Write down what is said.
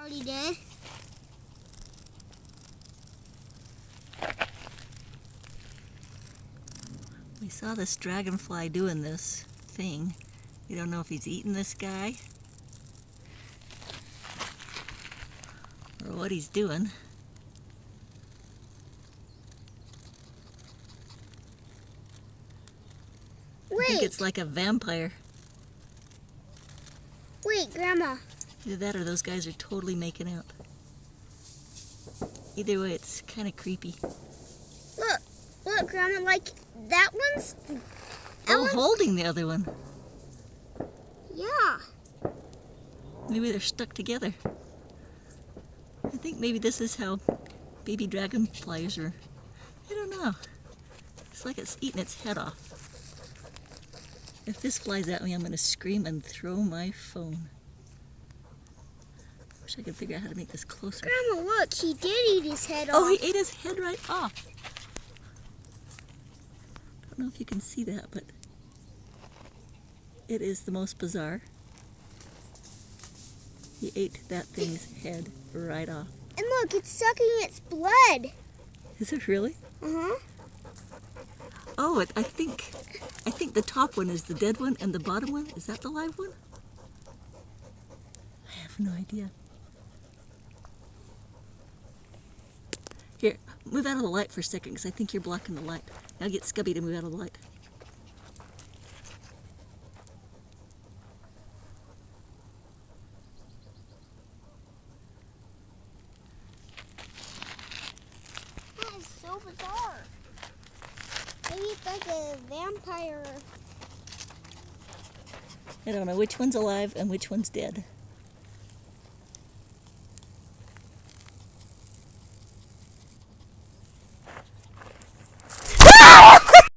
Already did. We saw this dragonfly doing this thing. We don't know if he's eating this guy or what he's doing. I think it's like a vampire. Wait, Grandma. Either that or those guys are totally making out. Either way, it's kind of creepy. Look, Grandma, like that one's... Holding the other one. Yeah. Maybe they're stuck together. I think maybe this is how baby dragonflies are. I don't know. It's like it's eating its head off. If this flies at me, I'm going to scream and throw my phone. Wish I could figure out how to make this closer. Grandma, look, he did eat his head off. Oh, he ate his head right off. I don't know if you can see that, but it is the most bizarre. He ate that thing's head right off. And look, it's sucking its blood. Is it really? Uh-huh. Oh, I think the top one is the dead one, and the bottom one, is that the live one? I have no idea. Here, move out of the light for a second, because I think you're blocking the light. Now get Scubby to move out of the light. That is so bizarre. Maybe it's like a vampire. I don't know which one's alive and which one's dead.